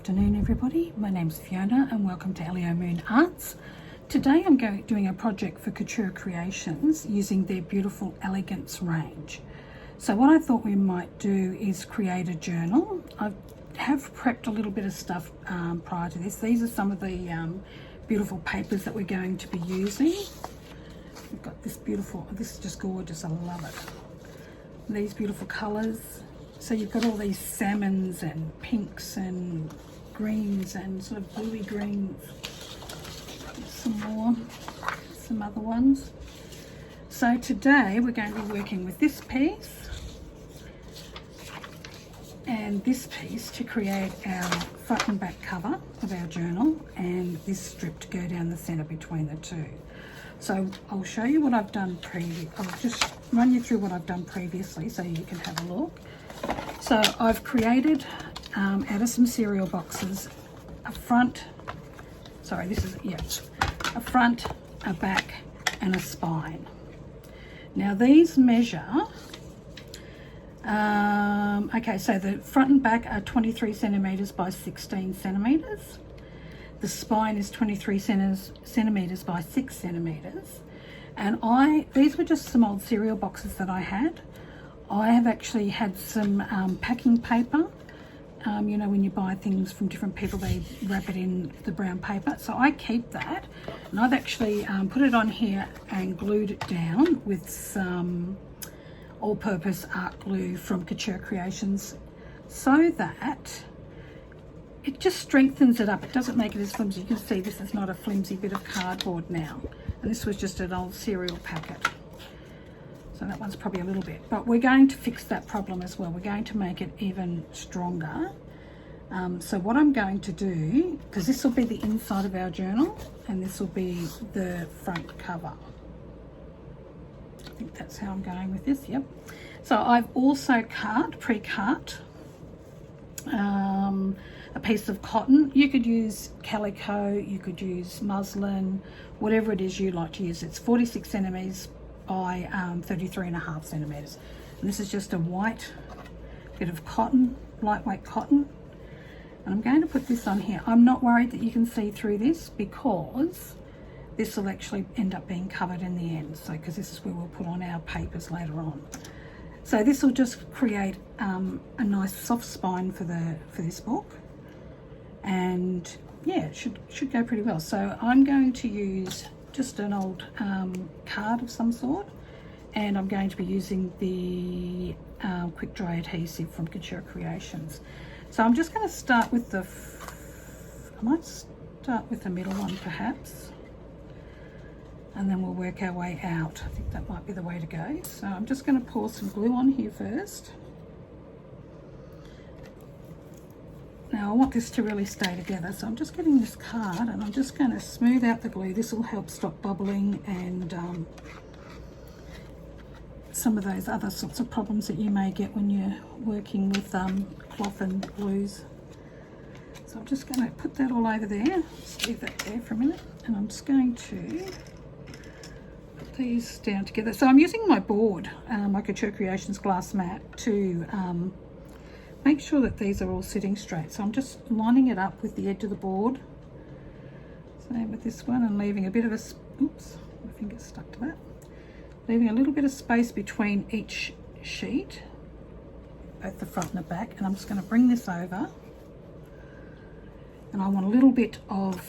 afternoon everybody, my name's Fiona and welcome to Elio Moon Arts. Today I'm doing a project for Couture Creations using their beautiful Elegance range. So what I thought we might do is create a journal. I have prepped a little bit of stuff prior to this. These are some of the beautiful papers that we're going to be using. We've got this beautiful, this is just gorgeous, I love it. These beautiful colours. So you've got all these salmons and pinks and greens and sort of bluey greens. Some more, some other ones. So today we're going to be working with this piece and this piece to create our front and back cover of our journal, and this strip to go down the centre between the two. So I'll show you what I've done I'll just run you through what I've done previously so you can have a look. So I've created out of some cereal boxes a front, a front, a back and a spine. Now these measure, okay, so the front and back are 23 centimetres by 16 centimetres. The spine is 23 centimetres by 6 centimetres. And these were just some old cereal boxes that I had. I have actually had some packing paper. You know, when you buy things from different people, they wrap it in the brown paper. So I keep that, and I've actually put it on here and glued it down with some all-purpose art glue from Couture Creations, so that it just strengthens it up. It doesn't make it as flimsy. You can see this is not a flimsy bit of cardboard now, and this was just an old cereal packet. So that one's probably a little bit, but we're going to fix that problem as well. We're going to make it even stronger. So what I'm going to do, because this will be the inside of our journal and this will be the front cover. I think that's how I'm going with this, yep. So I've also pre-cut a piece of cotton. You could use calico, you could use muslin, whatever it is you like to use. It's 46 centimetres by 33.5 centimetres. And this is just a white bit of cotton, lightweight cotton. And I'm going to put this on here. I'm not worried that you can see through this because this will actually end up being covered in the end. So, because this is where we'll put on our papers later on. So this will just create a nice soft spine for this book. And yeah, it should go pretty well. So I'm going to use just an old card of some sort, and I'm going to be using the quick dry adhesive from Couture Creations. So I'm just going to start with I might start with the middle one perhaps, and then we'll work our way out. I think that might be the way to go. So I'm just going to pour some glue on here first. Now I want this to really stay together, so I'm just getting this card and I'm just going to smooth out the glue. This will help stop bubbling and some of those other sorts of problems that you may get when you're working with cloth and glues. So I'm just going to put that all over there. Just leave that there for a minute, and I'm just going to put these down together. So I'm using my board, my Couture Creations glass mat, to make sure that these are all sitting straight. So I'm just lining it up with the edge of the board. Same with this one, and leaving a bit of oops, my finger's stuck to that. Leaving a little bit of space between each sheet, both the front and the back. And I'm just going to bring this over. And I want a little bit of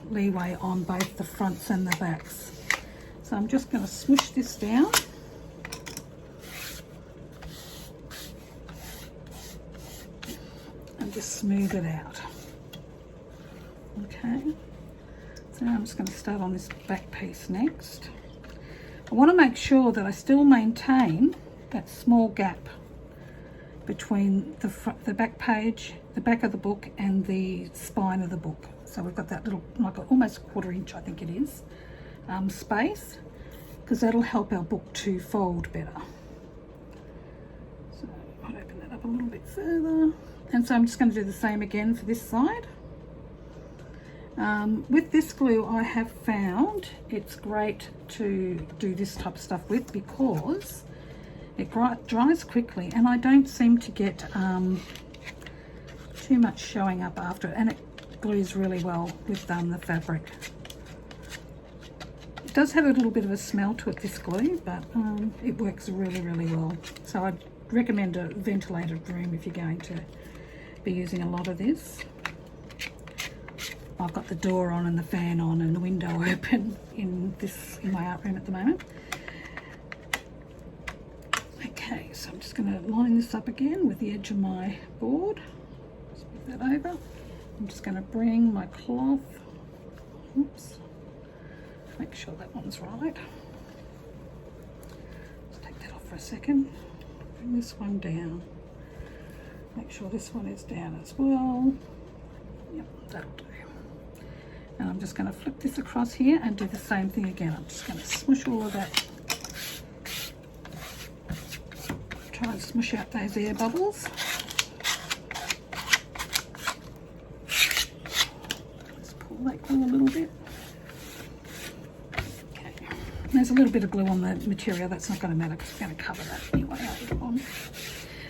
leeway on both the fronts and the backs. So I'm just going to smoosh this down. Just smooth it out. Okay, so I'm just going to start on this back piece next. I want to make sure that I still maintain that small gap between the back page, the back of the book, and the spine of the book. So we've got that little, like almost a 1/4 inch, I think it is, space, because that'll help our book to fold better. So I'll open that up a little bit further. And so I'm just going to do the same again for this side. With this glue, I have found it's great to do this type of stuff with because it dries quickly, and I don't seem to get too much showing up after it, and it glues really well with the fabric. It does have a little bit of a smell to it, this glue, but it works really, really well. So I'd recommend a ventilated room if you're going to be using a lot of this. I've got the door on and the fan on and the window open in my art room at the moment. Okay, so I'm just going to line this up again with the edge of my board. Just move that over. I'm just going to bring my cloth, oops, make sure that one's right. Let's take that off for a second. Bring this one down. Make sure this one is down as well. Yep, that'll do. And I'm just going to flip this across here and do the same thing again. I'm just going to smush all of that. Try and smush out those air bubbles. Let's pull that glue a little bit. Okay. There's a little bit of glue on the material. That's not going to matter because it's going to cover that anyway later on.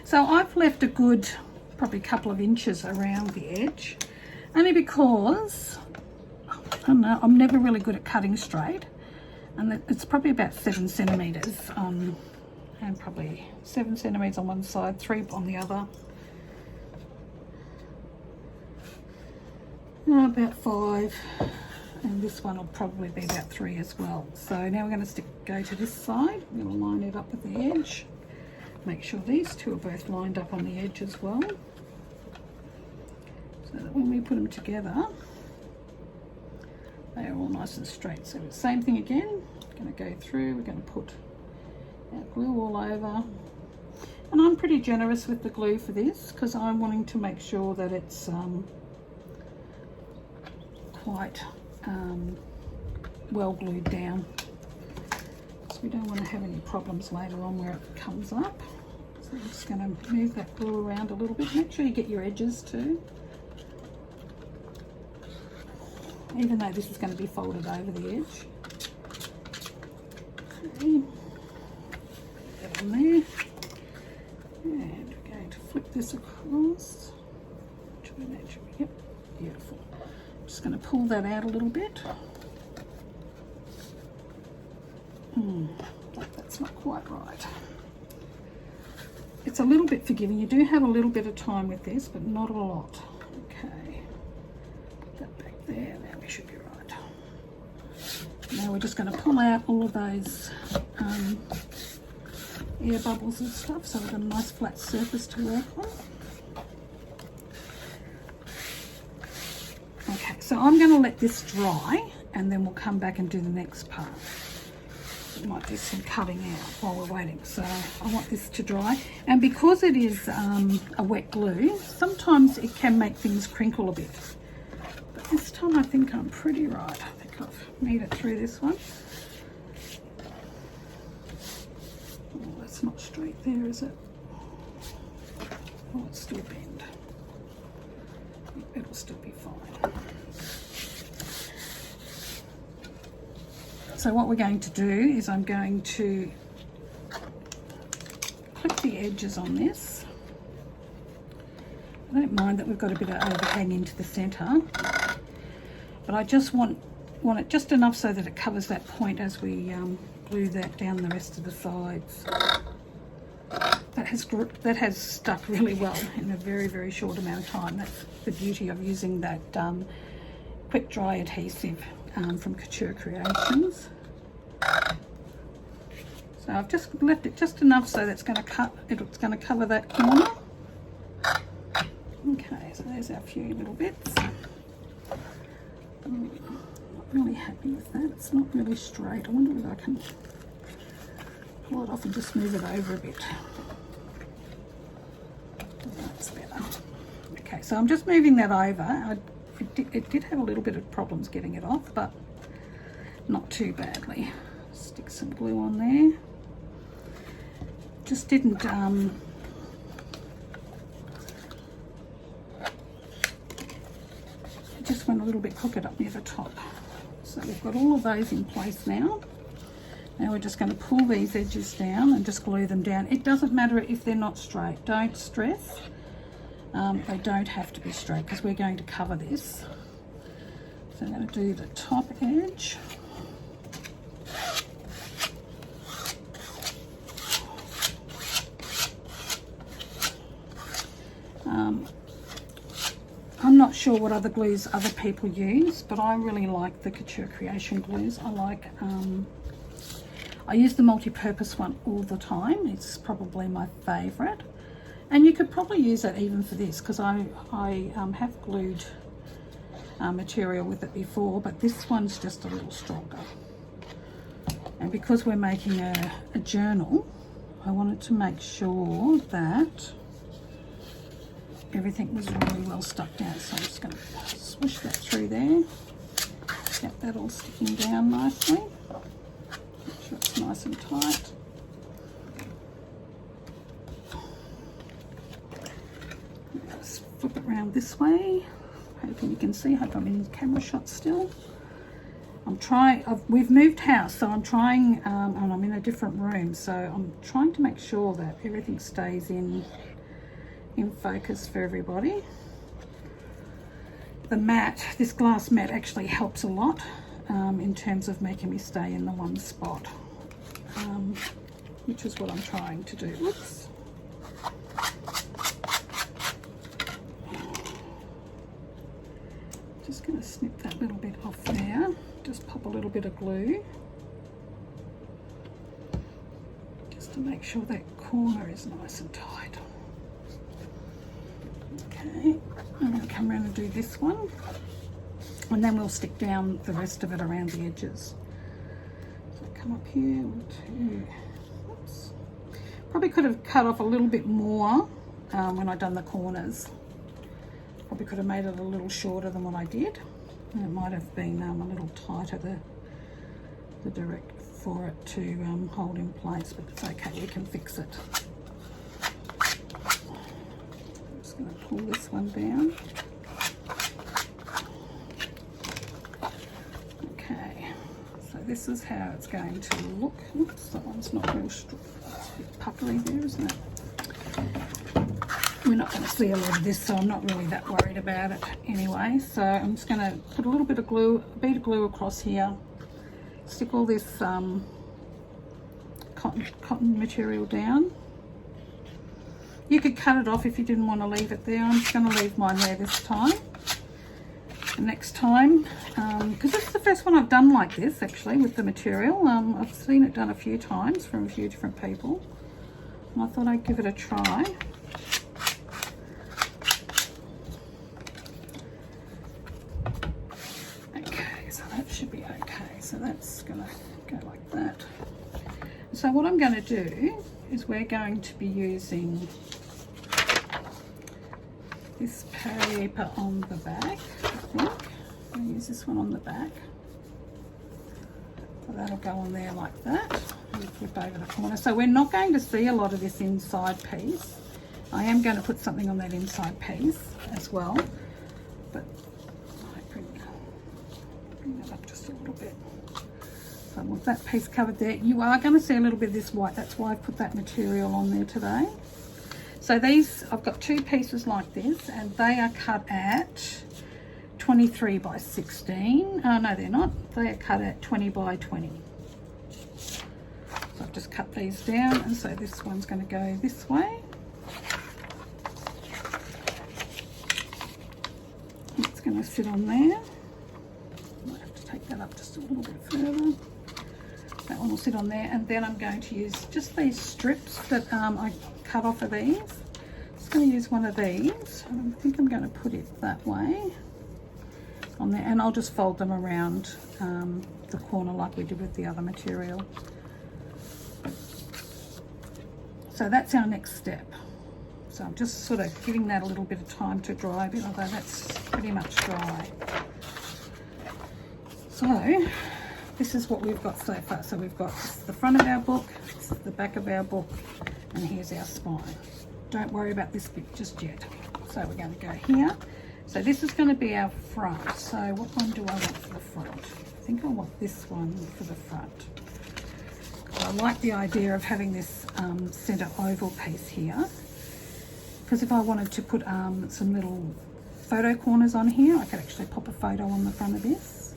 So I've left a good, probably couple of inches around the edge, only because I don't know, I'm never really good at cutting straight, and it's probably about 7 centimeters and probably 7 centimeters on one side, 3 on the other. About 5, and this one will probably be about 3 as well. So now we're going to go to this side. I'm going to line it up with the edge. Make sure these two are both lined up on the edge as well, so that when we put them together, they are all nice and straight. So the same thing again, going to go through, we're going to put our glue all over. And I'm pretty generous with the glue for this because I'm wanting to make sure that it's quite well glued down. So we don't want to have any problems later on where it comes up. So I'm just going to move that glue around a little bit. Make sure you get your edges too. Even though this is going to be folded over the edge. Okay. Put that on there. And we're going to flip this across to an edge. Yep, beautiful. I'm just going to pull that out a little bit. That's not quite right. It's a little bit forgiving. You do have a little bit of time with this, but not a lot. Okay. Put that back there. Now we should be right. Now we're just going to pull out all of those air bubbles and stuff, so we've got a nice flat surface to work on. Okay, so I'm going to let this dry and then we'll come back and do the next part. We might do some cutting out while we're waiting. So I want this to dry, and because it is a wet glue, sometimes it can make things crinkle a bit. But this time I think I'm pretty right. I think I've made it through this one. Oh, that's not straight there, is it? Oh, it's still bent. It'll still be fine. So what we're going to do is I'm going to clip the edges on this. I don't mind that we've got a bit of overhang into the centre, but I just want it just enough so that it covers that point as we glue that down the rest of the sides. That has stuck really well in a very, very short amount of time. That's the beauty of using that quick dry adhesive from Couture Creations. So I've just left it just enough so that's going to cover that corner. Okay, so there's our few little bits. I'm not really happy with that. It's not really straight. I wonder if I can pull it off and just move it over a bit. That's better. Okay, so I'm just moving that over. It did have a little bit of problems getting it off, but not too badly. Stick some glue on there. Just didn't it just went a little bit crooked up near the top. So we've got all of those in place now. Now we're just going to pull these edges down and just glue them down. It doesn't matter if they're not straight. Don't stress. They don't have to be straight because we're going to cover this. So I'm going to do the top edge. I'm not sure what other glues other people use, but I really like the Couture Creation glues. I use the multi-purpose one all the time. It's probably my favourite. And you could probably use that even for this, because I have glued material with it before, but this one's just a little stronger. And because we're making a journal, I wanted to make sure that everything was really well stuck down. So I'm just going to swish that through there, get that all sticking down nicely. Make sure it's nice and tight. Just flip it around this way. Hoping you can see. Hope I'm in camera shot still. We've moved house, so I'm trying, and I'm in a different room, so I'm trying to make sure that everything stays in focus for everybody. The mat, this glass mat actually helps a lot in terms of making me stay in the one spot, which is what I'm trying to do. Whoops. Just going to snip that little bit off there. Just pop a little bit of glue just to make sure that corner is nice and tight. Okay, I'm going to come around and do this one, and then we'll stick down the rest of it around the edges. So come up here, 1, 2, oops. Probably could have cut off a little bit more when I done the corners. Probably could have made it a little shorter than what I did. And it might have been a little tighter, the direct for it to hold in place, but it's okay, we can fix it. I'm just going to pull this one down. Okay, so this is how it's going to look. Oops, that one's not real strong. It's a bit puckery there, isn't it? We're not going to see a lot of this, so I'm not really that worried about it anyway. So I'm just going to put a little bit of glue, a bead of glue across here, stick all this cotton material down. You could cut it off if you didn't want to leave it there. I'm just going to leave mine there this time. And next time, because this is the first one I've done like this actually with the material. I've seen it done a few times from a few different people, and I thought I'd give it a try. Should be okay, so that's gonna go like that. So what I'm going to do is we're going to be using this paper on the back. I think I'll use this one on the back, so that'll go on there like that, and flip over the corner. So we're not going to see a lot of this inside piece. I am going to put something on that inside piece as well, but bring that up just a little bit. So with that piece covered there, you are going to see a little bit of this white. That's why I've put that material on there today. So these, I've got two pieces like this, and they are cut at 23 by 16. No, they're not. They are cut at 20 by 20. So I've just cut these down, and so this one's going to go this way. It's going to sit on there. Take that up just a little bit further. That one will sit on there, and then I'm going to use just these strips that I cut off of these. Just going to use one of these. I think I'm going to put it that way on there, and I'll just fold them around the corner like we did with the other material. So that's our next step. So I'm just sort of giving that a little bit of time to dry a bit, although that's pretty much dry. So this is what we've got so far. So we've got the front of our book, the back of our book, and here's our spine. Don't worry about this bit just yet. So we're going to go here. So this is going to be our front. So what one do I want for the front? I think I want this one for the front. I like the idea of having this centre oval piece here. because if I wanted to put some little photo corners on here, I could actually pop a photo on the front of this,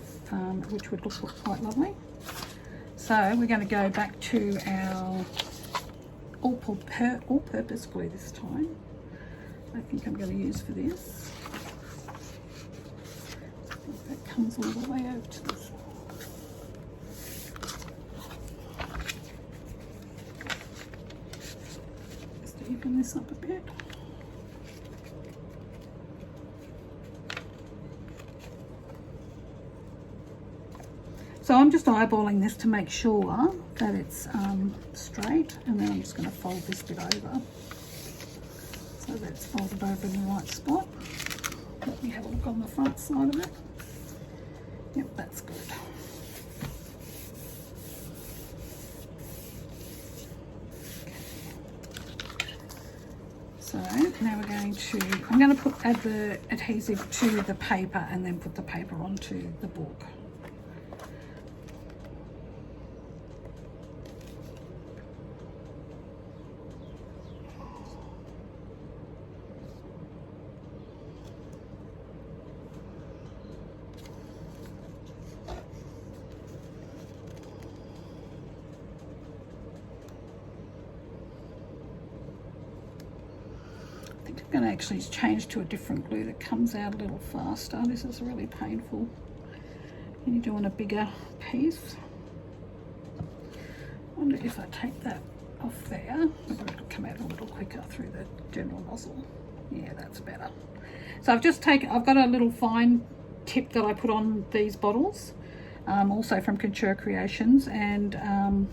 which would look quite lovely. So we're going to go back to our all-purpose glue this time. I think I'm going to use for this. I think that comes all the way over to this. Just even this up a bit. So I'm just eyeballing this to make sure that it's straight, and then I'm just going to fold this bit over so that it's folded over in the right spot. Let me have a look on the front side of it. Yep, that's good. So now we're going to, I'm going to add the adhesive to the paper and then put the paper onto the book. I'm going to actually change to a different glue that comes out a little faster. This is really painful when you're doing a bigger piece. I wonder if I take that off there, maybe it'll come out a little quicker through the general nozzle. Yeah, that's better. So I've got a little fine tip that I put on these bottles, also from Couture Creations, and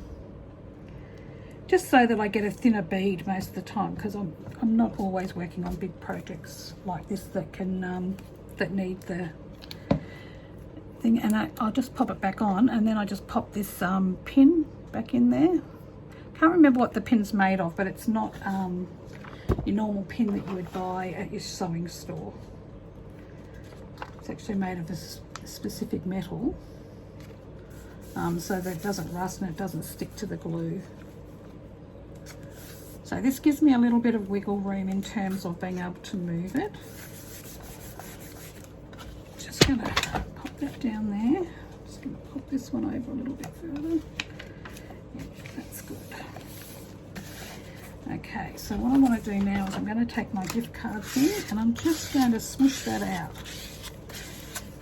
just so that I get a thinner bead most of the time, because I'm not always working on big projects like this that can that need the thing. And I'll just pop it back on, and then I just pop this pin back in there. Can't remember what the pin's made of, but it's not your normal pin that you would buy at your sewing store. It's actually made of a specific metal, so that it doesn't rust and it doesn't stick to the glue. So this gives me a little bit of wiggle room in terms of being able to move it. Just going to pop that down there. Just going to pop this one over a little bit further. Yep, that's good. Okay, so what I want to do now is I'm going to take my gift cards in and I'm just going to smoosh that out.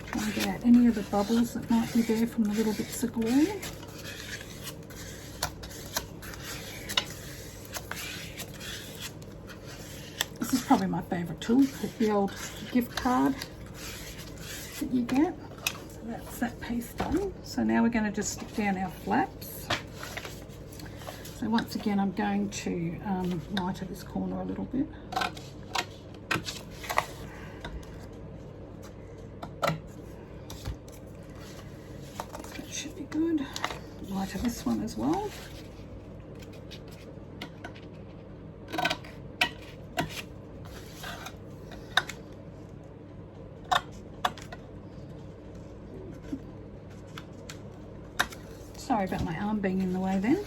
Try and get out any of the bubbles that might be there from the little bits of glue. This is probably my favourite tool, the old gift card that you get. So that's that piece done. So now we're going to just stick down our flaps. So once again, I'm going to lighter this corner a little bit. That should be good. Lighter this one as well. Sorry about my arm being in the way then.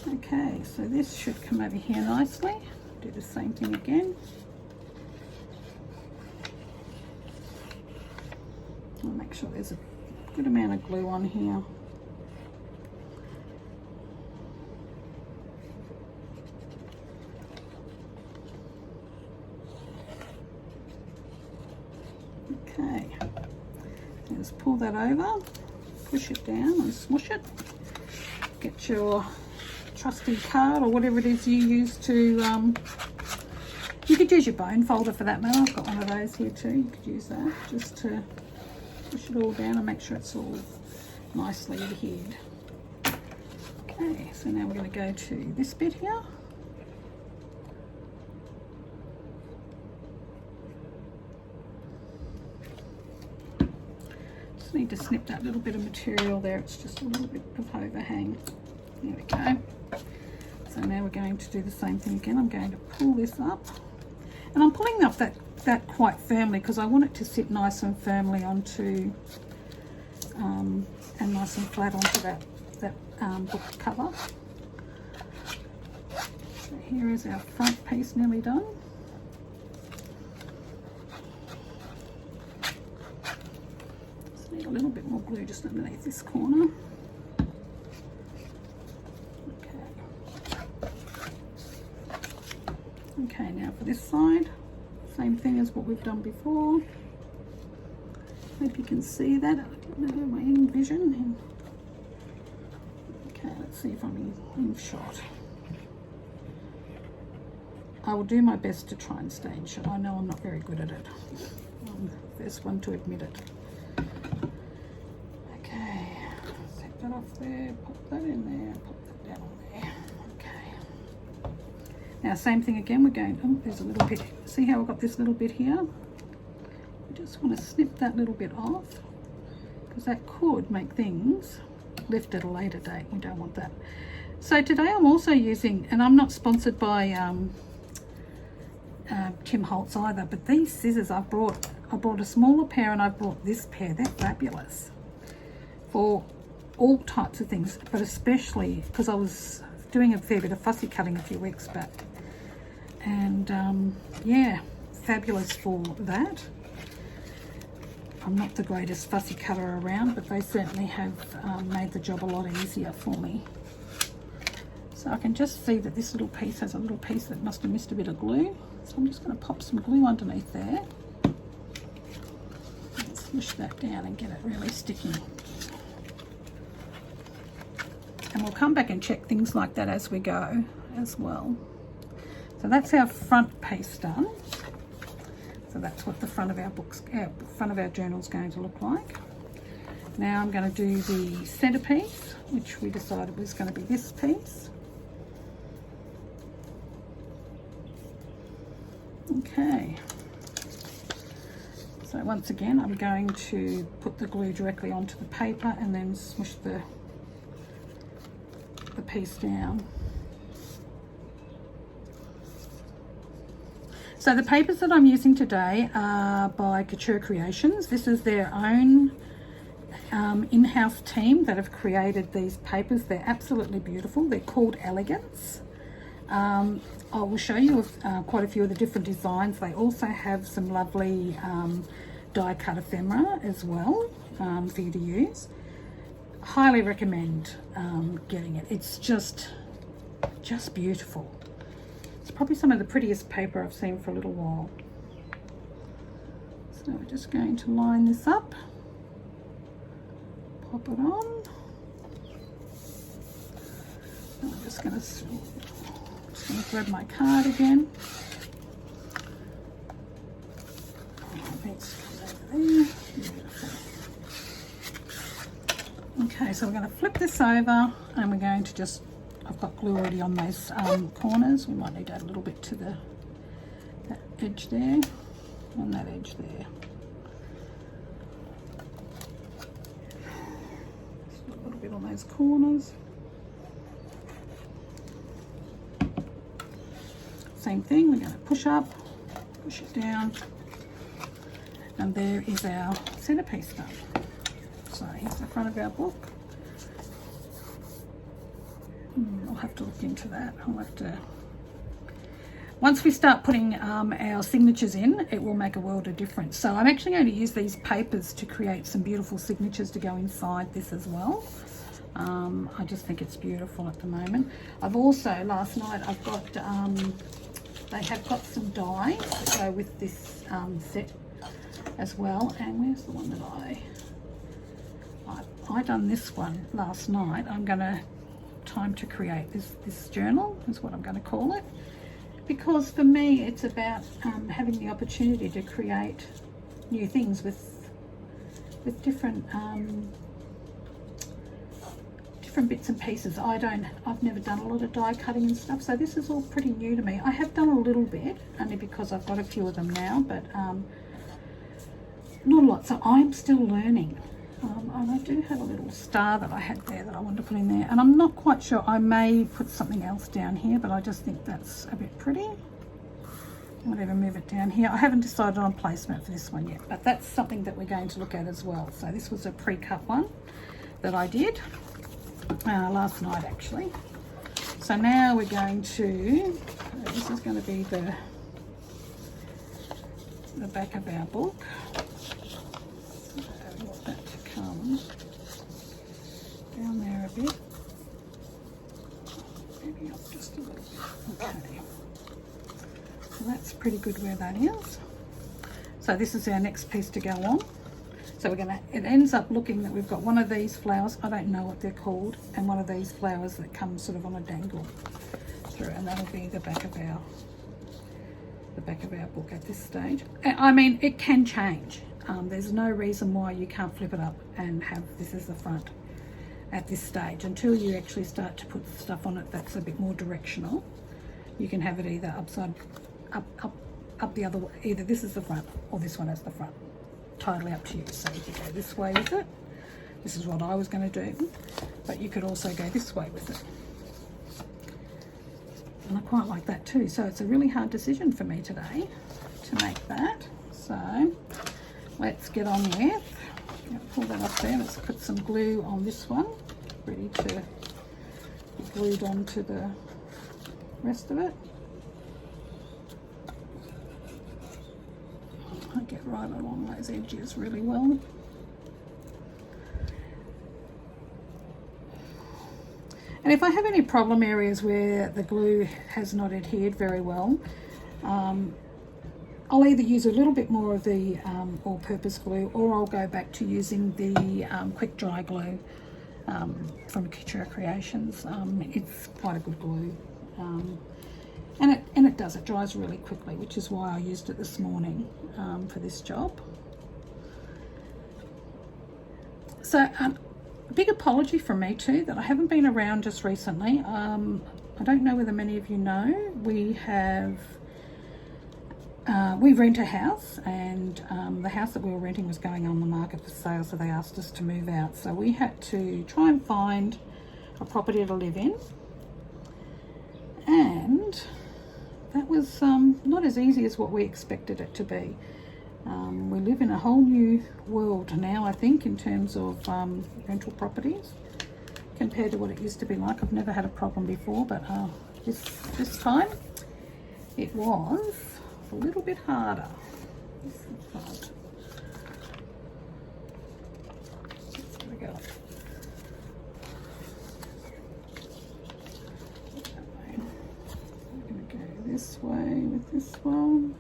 Okay, so this should come over here nicely. Do the same thing again. I'll make sure there's a good amount of glue on here. Okay, just pull that over. Push it down and smush it. Get your trusty card or whatever it is you use to, you could use your bone folder for that matter. I've got one of those here too. You could use that just to push it all down and make sure it's all nicely adhered. Okay, so now we're going to go to this bit here. Just need to snip that little bit of material there. It's just a little bit of overhang. There we go. So now we're going to do the same thing again. I'm going to pull this up, and I'm pulling up that quite firmly because I want it to sit nice and firmly onto and nice and flat onto that book cover. So here is our front piece nearly done. a little bit more glue just underneath this corner. Okay, now for this side, same thing as what we've done before. Hope you can see that. I don't know my in vision. Okay, let's see if I'm in shot. I will do my best to try and stay in shot. I know I'm not very good at it. I'm the first one to admit it. Okay, take that off there, pop that in there, pop that down on there. Okay. Now same thing again, we're going, oh, there's a little bit, see how I've got this little bit here? I just want to snip that little bit off because that could make things lift at a later date. We don't want that. So today I'm also using, and I'm not sponsored by Tim Holtz either, but these scissors I brought a smaller pair and I brought this pair. They're fabulous for all types of things, but especially because I was doing a fair bit of fussy cutting a few weeks back, and yeah, fabulous for that. I'm not the greatest fussy cutter around, but they certainly have made the job a lot easier for me. So I can just see that this little piece has a little piece that must have missed a bit of glue. So I'm just going to pop some glue underneath there and smush that down and get it really sticky. And we'll come back and check things like that as we go as well. So that's our front piece done. So that's what the front of our books, front of our journal is going to look like. Now I'm going to do the centerpiece, which we decided was going to be this piece. Okay, so once again I'm going to put the glue directly onto the paper and then smush the piece down. So the papers that I'm using today are by Couture Creations. This is their own in-house team that have created these papers. They're absolutely beautiful. They're called Elegance. I will show you quite a few of the different designs. They also have some lovely die cut ephemera as well for you to use. Highly recommend getting it. It's just beautiful. It's probably some of the prettiest paper I've seen for a little while. So we're just going to line this up, pop it on. And I'm just going to grab my card again. Okay, so we're going to flip this over and we're going to just, I've got glue already on those corners. We might need to add a little bit to that edge there, on that edge there. Just a little bit on those corners. Same thing, we're going to push up, push it down, and there is our centerpiece done. So here's the front of our book. I'll have to look into that. I'll have to. Once we start putting our signatures in, it will make a world of difference. So I'm actually going to use these papers to create some beautiful signatures to go inside this as well. I just think it's beautiful at the moment. I've also, last night, I've got, they have got some dies that go with this set as well. And where's the one that I done this one last night. I'm going to time to create this journal is what I'm going to call it, because for me it's about having the opportunity to create new things with different bits and pieces. I've never done a lot of die cutting and stuff, so this is all pretty new to me. I have done a little bit only because I've got a few of them now, but not a lot, so I'm still learning. And I do have a little star that I had there that I wanted to put in there, and I'm not quite sure, I may put something else down here, but I just think that's a bit pretty. Whatever, move it down here. I haven't decided on placement for this one yet, but that's something that we're going to look at as well. So this was a pre-cut one that I did last night actually. So now we're going to, this is going to be the back of our book. So we want that to come coming up just a little bit. Okay. So that's pretty good where that is. So this is our next piece to go on. So we're gonna, it ends up looking that we've got one of these flowers, I don't know what they're called, and one of these flowers that comes sort of on a dangle through, and that'll be the back of our book at this stage. I mean, it can change. There's no reason why you can't flip it up and have this as the front at this stage until you actually start to put stuff on it that's a bit more directional. You can have it either upside up the other way, either this is the front or this one as the front. Totally up to you. So you could go this way with it. This is what I was going to do, but you could also go this way with it. And I quite like that too. So it's a really hard decision for me today to make that. So let's get on with, pull that up there. Let's put some glue on this one, ready to be glued onto the rest of it. I get right along those edges really well. And if I have any problem areas where the glue has not adhered very well, I'll either use a little bit more of the all-purpose glue, or I'll go back to using the quick dry glue from Couture Creations. It's quite a good glue. And it does, it dries really quickly, which is why I used it this morning for this job. So a big apology from me too that I haven't been around just recently. I don't know whether many of you know, we rent a house, and the house that we were renting was going on the market for sale, so they asked us to move out. So we had to try and find a property to live in, and that was not as easy as what we expected it to be. We live in a whole new world now, I think, in terms of rental properties compared to what it used to be like. I've never had a problem before, but this time it was a little bit harder. There we go. I'm going to go this way with this one.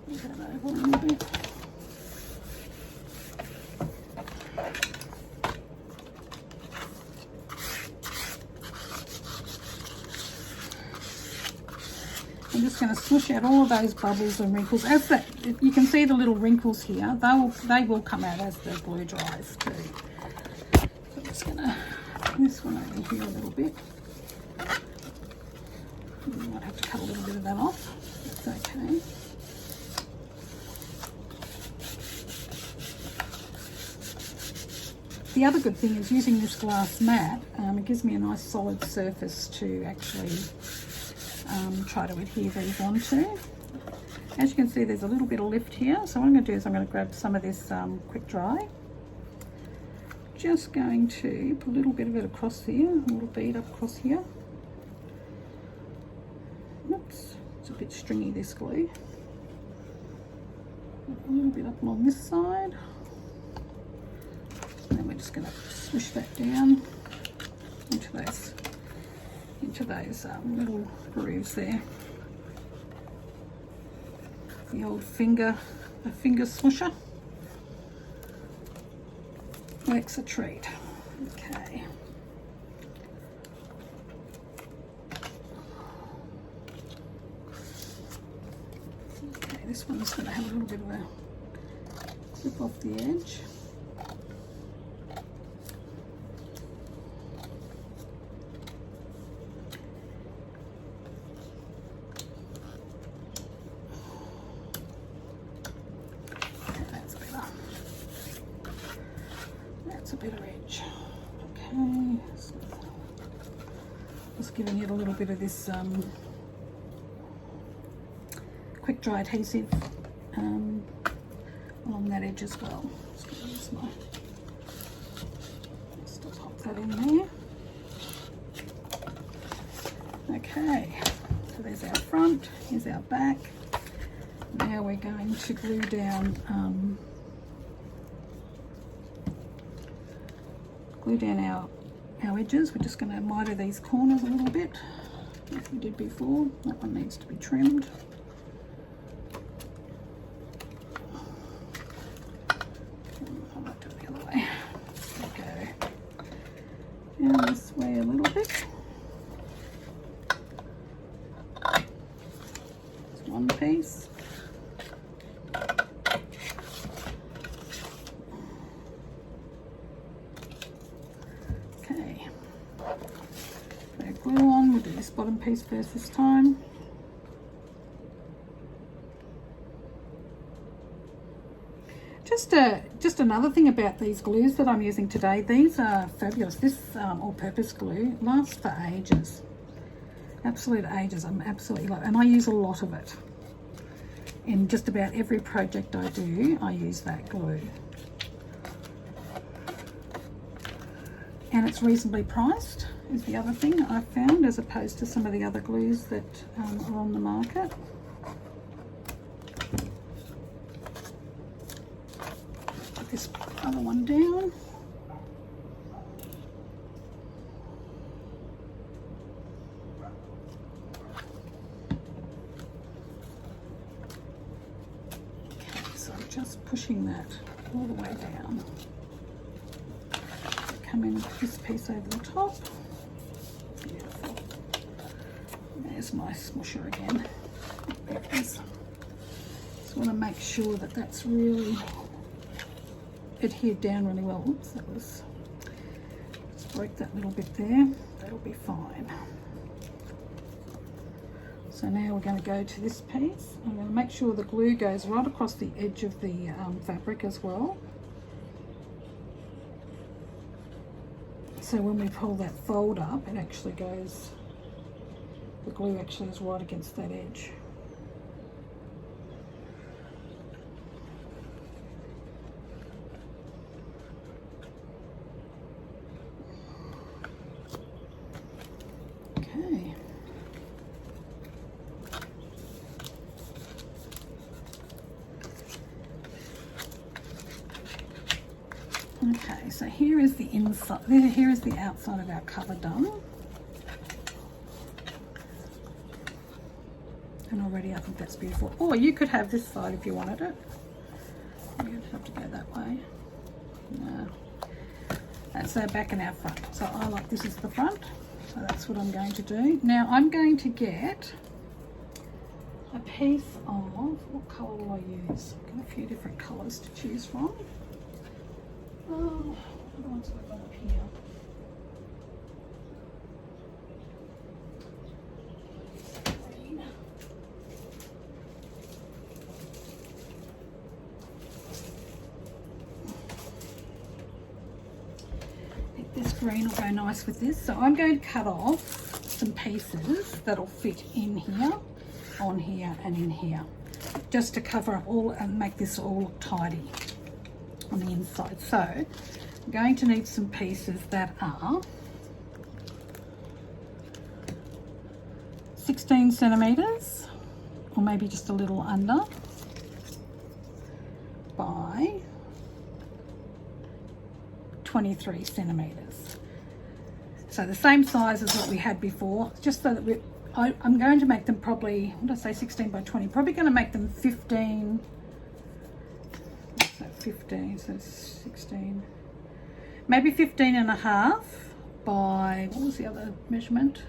Over a little bit. I'm just going to swoosh out all of those bubbles and wrinkles. As that, you can see the little wrinkles here, they will come out as the glue dries too. So I'm just going to bring this one over here a little bit. You might have to cut a little bit of that off. That's okay. The other good thing is using this glass mat, it gives me a nice solid surface to actually try to adhere these onto. As you can see, there's a little bit of lift here, so what I'm going to do is I'm going to grab some of this quick dry. Just going to put a little bit of it across here, a little bead up across here. Oops, it's a bit stringy, this glue. A little bit up along this side. And then we're just going to swish that down into those little grooves there. The old finger swisher works a treat. Okay. Okay, this one's going to have a little bit of a clip off the edge. A better edge. Okay, so just giving it a little bit of this quick dry adhesive along that edge as well. Just pop that in there. Okay, so there's our front, here's our back. Now we're going to glue down glue down our edges. We're just going to miter these corners a little bit, as we did before. That one needs to be trimmed. I might do it the other way. There we go. Down this way a little bit. Just one piece. Glue on. We'll do this bottom piece first this time. Just another thing about these glues that I'm using today. These are fabulous. This all-purpose glue lasts for ages. Absolute ages. I'm absolutely love it, and I use a lot of it. In just about every project I do, I use that glue. And it's reasonably priced, is the other thing I've found, as opposed to some of the other glues that are on the market. Put this other one down. Okay, so I'm just pushing that all the way down. Come in with this piece over the top. Beautiful. There's my smoosher again. There it is. Just want to make sure that that's really adhered down really well. Oops, that was, just broke that little bit there. That'll be fine. So now we're going to go to this piece. I'm going to make sure the glue goes right across the edge of the fabric as well. So when we pull that fold up, it actually goes, the glue actually is right against that edge. Okay. Okay, so here is the inside, here is the outside of our cover done. And already I think that's beautiful. Or you could have this side if you wanted it. You'd have to go that way. No. That's our back and our front. So I like this as the front. So that's what I'm going to do. Now I'm going to get a piece of, what colour will I use? I've got a few different colours to choose from. Oh, the ones I've got up here. Green. I think this green will go nice with this. So I'm going to cut off some pieces that'll fit in here, on here, and in here, just to cover up all and make this all look tidy on the inside. So I'm going to need some pieces that are 16 centimeters, or maybe just a little under, by 23 centimeters. So the same size as what we had before, just so that I'm going to make them probably, what did I say, 16 by 20, probably going to make them 15, so 15, so 16, maybe 15 and a half by, what was the other measurement?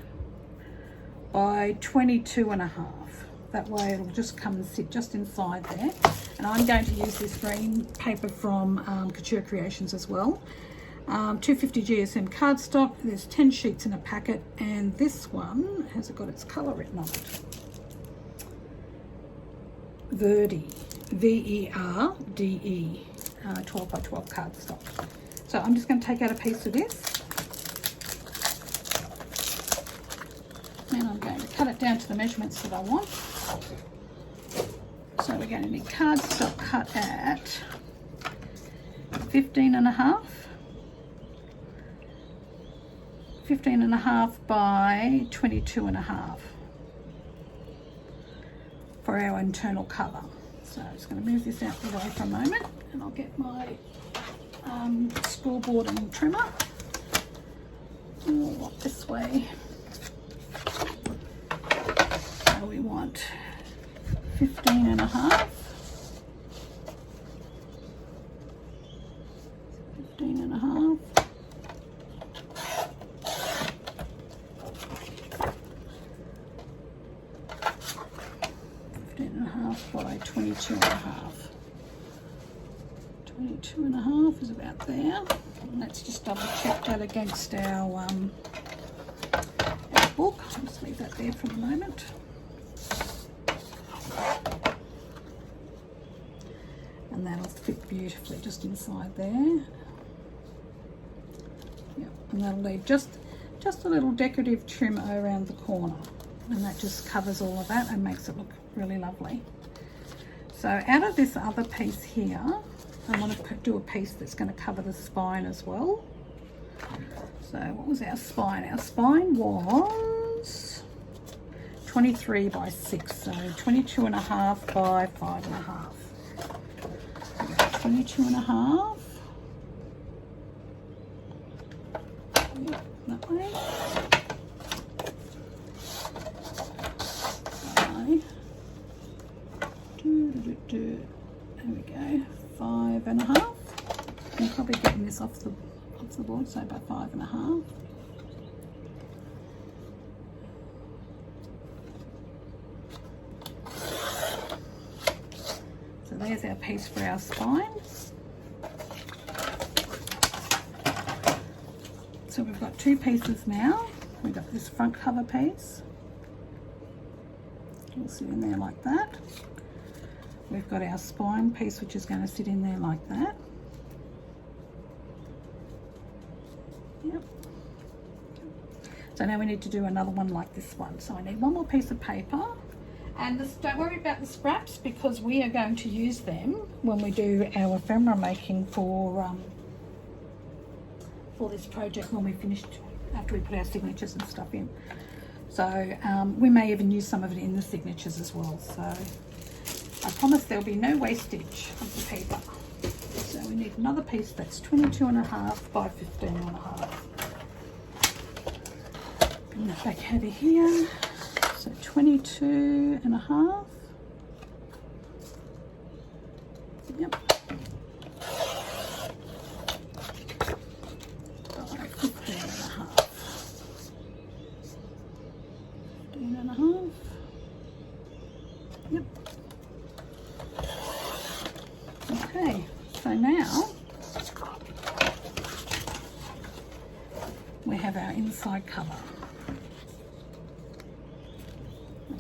By 22 and a half. That way it'll just come and sit just inside there. And I'm going to use this green paper from Couture Creations as well. 250 GSM cardstock. There's 10 sheets in a packet, and this one has got its colour written on it. Verde, V-E-R-D-E, 12 by 12 cardstock. So I'm just going to take out a piece of this, and I'm going to cut it down to the measurements that I want. So we're going to need cardstock cut at 15 and a half. 15 and a half by 22 and a half for our internal cover. So I'm just going to move this out the way for a moment, and I'll get my scoreboard and trimmer. What this way? So we want 15 and a half. 15 and a half. 15 and a half by 22 and a half. 22 and a half is about there. And let's just double check that against our book. I'll just leave that there for the moment. And that'll fit beautifully just inside there. Yep. And that'll leave just a little decorative trim around the corner, and that just covers all of that and makes it look really lovely. So out of this other piece here, I want to do a piece that's going to cover the spine as well. So what was our spine? Our spine was 23 by 6, so 22 and a half by 5 and a half. 22 and a half. Yep, that way. There we go. 5 and a half. I'm probably getting this off the board, so about 5 and a half. So there's our piece for our spine. So we've got two pieces now. We've got this front cover piece. It'll sit in there like that. We've got our spine piece, which is going to sit in there like that. Yep. So now we need to do another one like this one. So I need one more piece of paper. And don't worry about the scraps, because we are going to use them when we do our ephemera making for this project, when we finished, after we put our signatures and stuff in. So we may even use some of it in the signatures as well. So I promise there'll be no wastage of the paper. So we need another piece that's 22 and a half by 15 and a half. Bring that back over here. So 22 and a half. Yep. By 15 and a half. 15 and a half. Yep. Okay, so now we have our inside cover.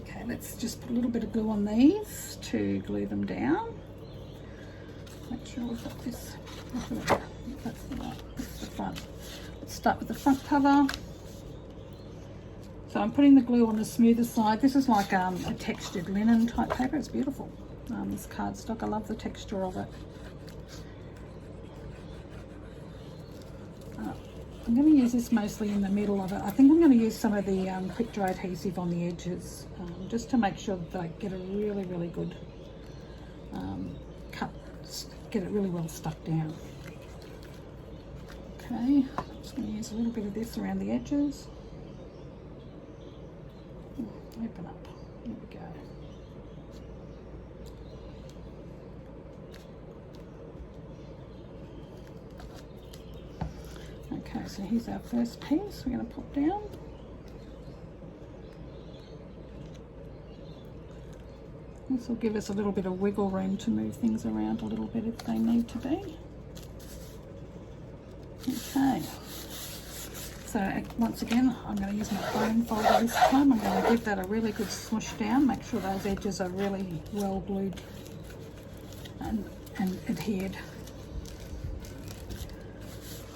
Okay, let's just put a little bit of glue on these to glue them down. Make sure we've got this. That's the front. Let's start with the front cover. So I'm putting the glue on the smoother side. This is like a textured linen type paper. It's beautiful. This cardstock, I love the texture of it. I'm going to use this mostly in the middle of it. I think I'm going to use some of the quick dry adhesive on the edges, just to make sure that I get a really, really good cut, get it really well stuck down. Okay, I'm just going to use a little bit of this around the edges. Open up, there we go. Okay, so here's our first piece we're going to pop down. This will give us a little bit of wiggle room to move things around a little bit if they need to be. Okay, so once again I'm going to use my foam folder this time. I'm going to give that a really good smush down, make sure those edges are really well glued and adhered.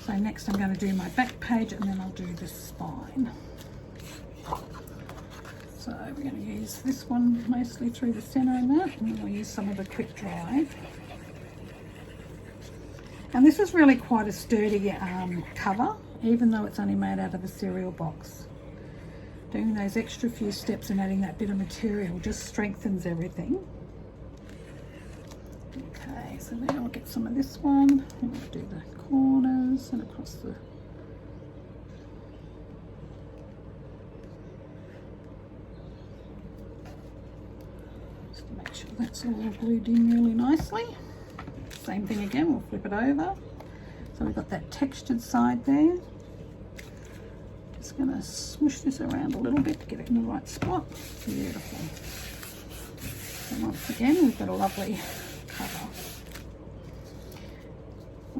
So next I'm going to do my back page, and then I'll do the spine. So we're going to use this one mostly through the centre and that, and then we'll use some of the quick dry. And this is really quite a sturdy cover, even though it's only made out of a cereal box. Doing those extra few steps and adding that bit of material just strengthens everything. Okay, so then I'll get some of this one, and we'll do the corners and across the that's all glued in really nicely. Same thing again, we'll flip it over. So we've got that textured side there. Just going to smush this around a little bit to get it in the right spot. Beautiful. And once again, we've got a lovely cover.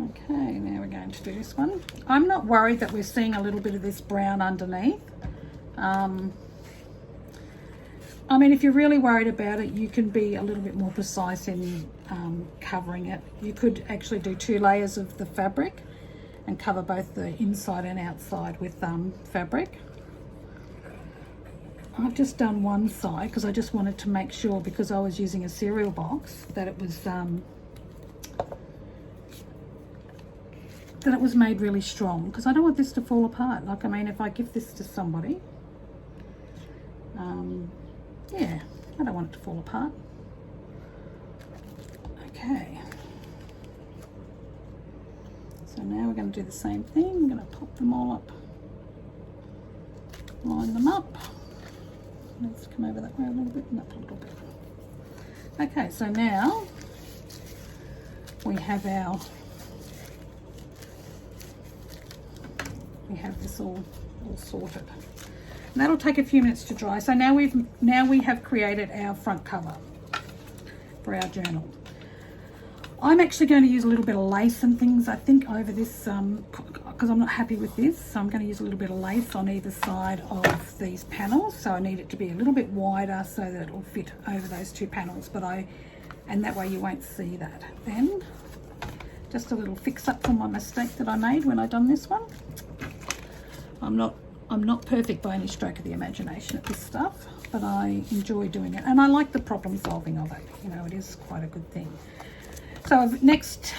Okay, now we're going to do this one. I'm not worried that we're seeing a little bit of this brown underneath. I mean, if you're really worried about it, you can be a little bit more precise in covering it. You could actually do 2 layers of the fabric and cover both the inside and outside with fabric. I've just done one side because I just wanted to make sure, because I was using a cereal box, that it was made really strong, because I don't want this to fall apart. Like, I mean, if I give this to somebody, yeah, I don't want it to fall apart. Okay. So now we're going to do the same thing. I'm going to pop them all up, line them up. Let's come over that way a little bit and up a little bit. Okay, so now we have this all sorted. And that'll take a few minutes to dry. So now we have created our front cover for our journal. I'm actually going to use a little bit of lace and things, I think, over this, because I'm not happy with this. So I'm going to use a little bit of lace on either side of these panels. So I need it to be a little bit wider so that it will fit over those 2 panels. And that way you won't see that. Then just a little fix up from my mistake that I made when I done this one. I'm not perfect by any stroke of the imagination at this stuff, but I enjoy doing it, and I like the problem solving of it. You know, it is quite a good thing. So next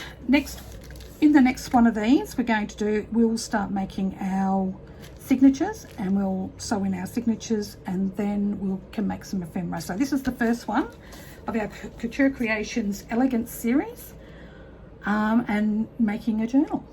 in the next one of these, we'll start making our signatures, and we'll sew in our signatures, and then we can make some ephemera. So this is the first one of our Couture Creations Elegance series, and making a journal.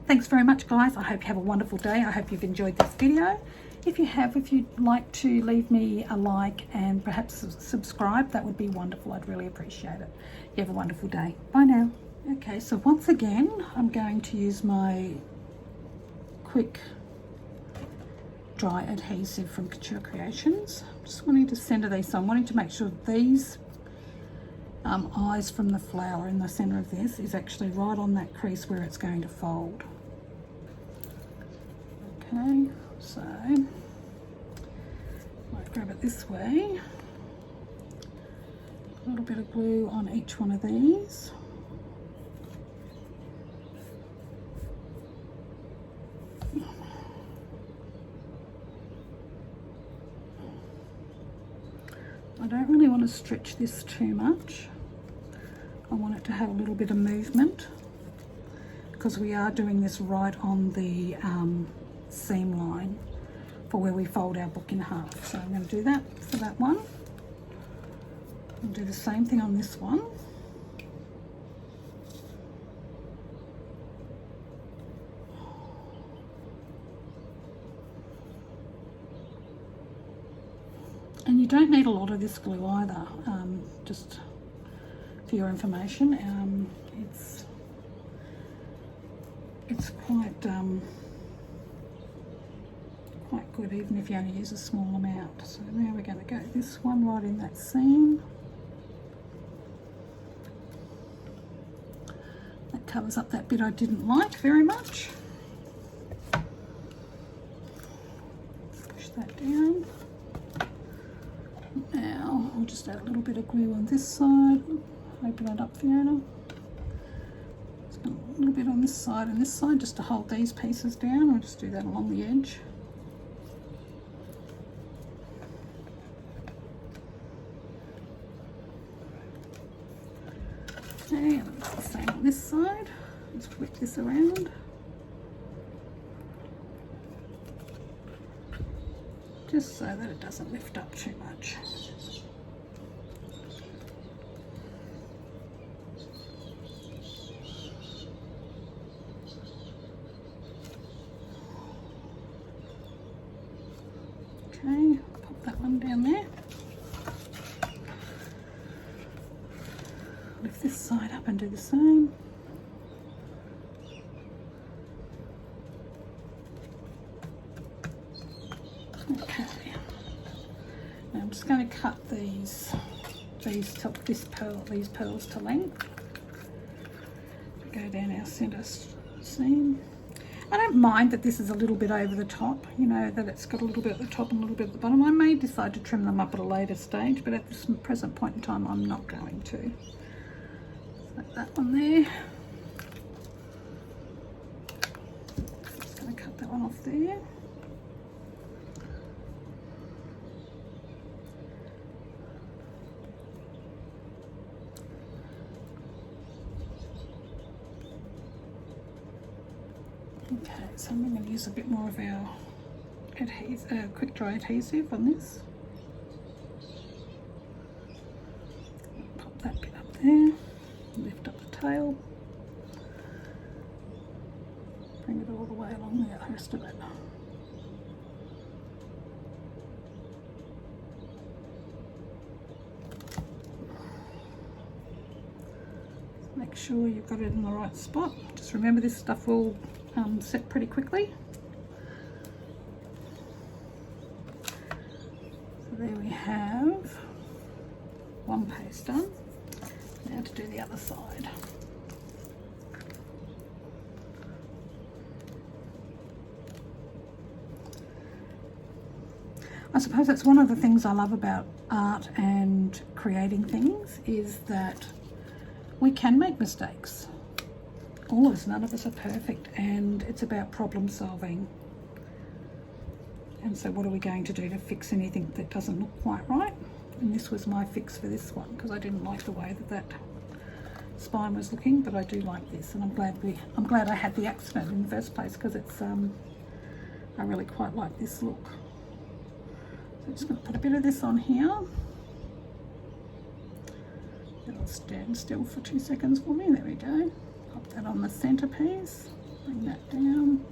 Thanks very much, guys. I hope you have a wonderful day. I hope you've enjoyed this video. If you'd like to leave me a like and perhaps subscribe, that would be wonderful. I'd really appreciate it. You have a wonderful day. Bye now. Okay, so once again, I'm going to use my quick dry adhesive from Couture Creations. I'm just wanting to center these, so I'm wanting to make sure these eyes from the flower in the center of this is actually right on that crease where it's going to fold. Okay, so I grab it this way, a little bit of glue on each one of these. I don't really want to stretch this too much. I want it to have a little bit of movement, because we are doing this right on the seam line for where we fold our book in half. So I'm going to do that for that one. I'll do the same thing on this one. And you don't need a lot of this glue either, just for your information. It's quite good, even if you only use a small amount. So now we're going to go this one right in that seam. That covers up that bit I didn't like very much. Push that down. Now I'll just add a little bit of glue on this side. Open it up, Fiona. Just a little bit on this side and this side just to hold these pieces down. I'll just do that along the edge. Okay, and it's the same on this side. Just whip this around. Just so that it doesn't lift up too much. Okay, pop that one down there. do the same. Okay, now I'm just going to cut these pearls to length. Go down our centre seam. I don't mind that this is a little bit over the top, you know, that it's got a little bit at the top and a little bit at the bottom. I may decide to trim them up at a later stage, but at this present point in time I'm not going to. So that one there. Just going to cut that one off there. Okay, so I'm going to use a bit more of our quick dry adhesive on this. Pop that bit up there, lift up the tail, bring it all the way along the rest of it. Make sure you've got it in the right spot. Just remember this stuff will set pretty quickly. So there we have one paste done. Now to do the other side. I suppose that's one of the things I love about art and creating things, is that we can make mistakes. All of us, none of us are perfect, and it's about problem solving. And so what are we going to do to fix anything that doesn't look quite right? And this was my fix for this one, because I didn't like the way that spine was looking, but I do like this, and I'm glad I had the accident in the first place, because it's I really quite like this look. So I'm just going to put a bit of this on here. It'll stand still for 2 seconds for me. There we go. Pop that on the centerpiece, bring that down,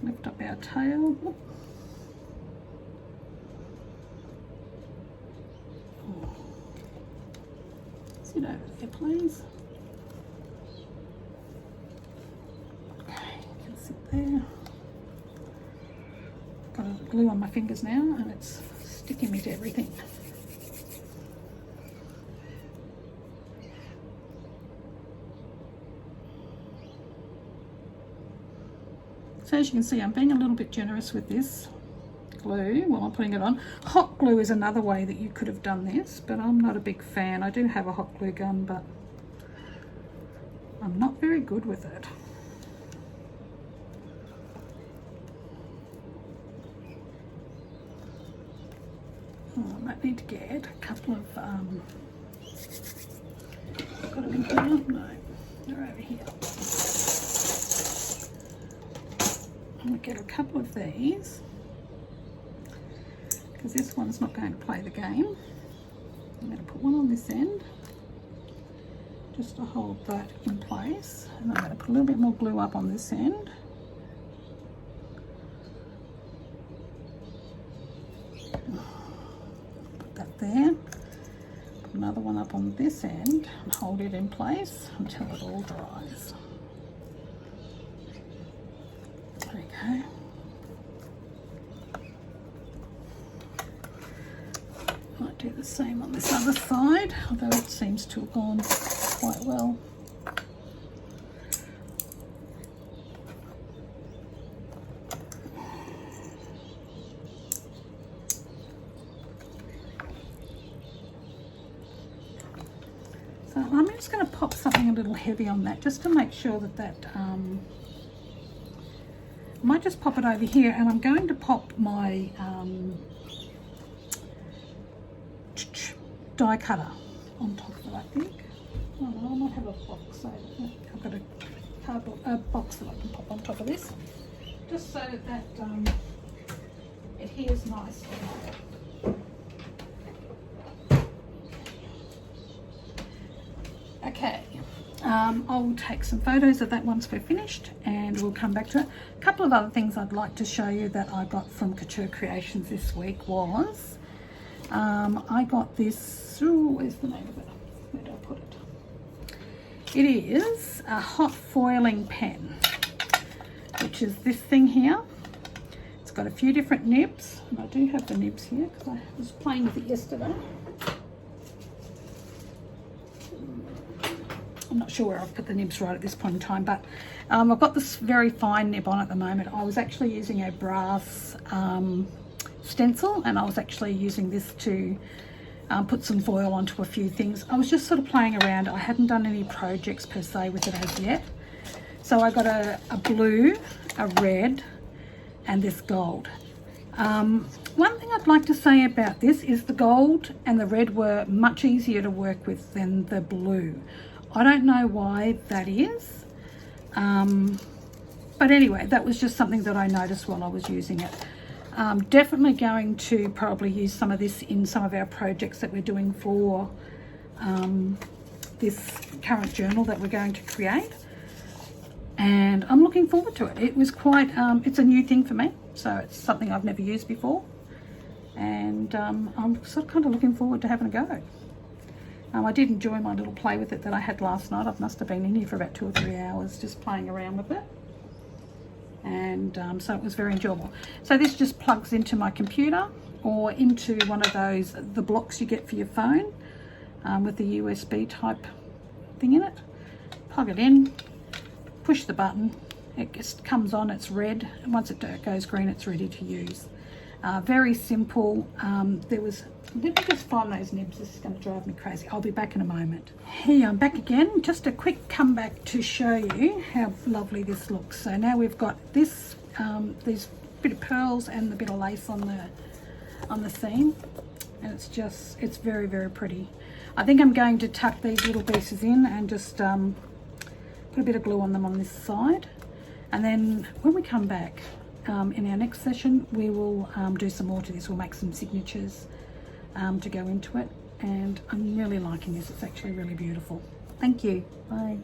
lift up our tail. Sit over there, please. Okay, you can sit there. Got a glue on my fingers now, and it's sticking me to everything. So as you can see, I'm being a little bit generous with this glue while I'm putting it on. Hot glue is another way that you could have done this, but I'm not a big fan. I do have a hot glue gun, but I'm not very good with it. Oh, I might need to get a couple of, got them in here? No, they're over here. I'm going to get a couple of these, because this one's not going to play the game. I'm going to put one on this end just to hold that in place, and I'm going to put a little bit more glue up on this end. Put that there. Put another one up on this end and hold it in place until it all dries. Okay. Might do the same on this other side, although it seems to have gone quite well. So I'm just going to pop something a little heavy on that, just to make sure that I might just pop it over here, and I'm going to pop my die cutter on top of it, I think. Oh, no, I might have a box. So I've got a cardboard box that I can pop on top of this, just so that it adheres nicely. Okay. I'll take some photos of that once we're finished, and we'll come back to it. A couple of other things I'd like to show you that I got from Couture Creations this week was, I got this, where's the name of it? Where did I put it? It is a hot foiling pen, which is this thing here. It's got a few different nibs, and I do have the nibs here because I was playing with it yesterday. I'm not sure where I've put the nibs right at this point in time, but I've got this very fine nib on at the moment. I was actually using a brass stencil, and I was actually using this to put some foil onto a few things. I was just sort of playing around. I hadn't done any projects per se with it as yet. So I got a blue, a red, and this gold. One thing I'd like to say about this is the gold and the red were much easier to work with than the blue. I don't know why that is. But anyway, that was just something that I noticed while I was using it. Definitely going to probably use some of this in some of our projects that we're doing for this current journal that we're going to create. And I'm looking forward to it. It was quite, it's a new thing for me, so it's something I've never used before. And I'm sort of kind of looking forward to having a go. I did enjoy my little play with it that I had last night. I must have been in here for about 2 or 3 hours just playing around with it. And so it was very enjoyable. So this just plugs into my computer or into one of those, the blocks you get for your phone with the USB type thing in it. Plug it in, push the button, it just comes on, it's red, and once it goes green, it's ready to use. Very simple. Let me just find those nibs. This is going to drive me crazy. I'll be back in a moment. Hey, I'm back again. Just a quick comeback to show you how lovely this looks. So now we've got this, these bit of pearls and the bit of lace on the seam, and it's very, very pretty. I think I'm going to tuck these little pieces in and just put a bit of glue on them on this side, and then when we come back in our next session, we will do some more to this. We'll make some signatures to go into it, and I'm really liking this. It's actually really beautiful. Thank you. Bye.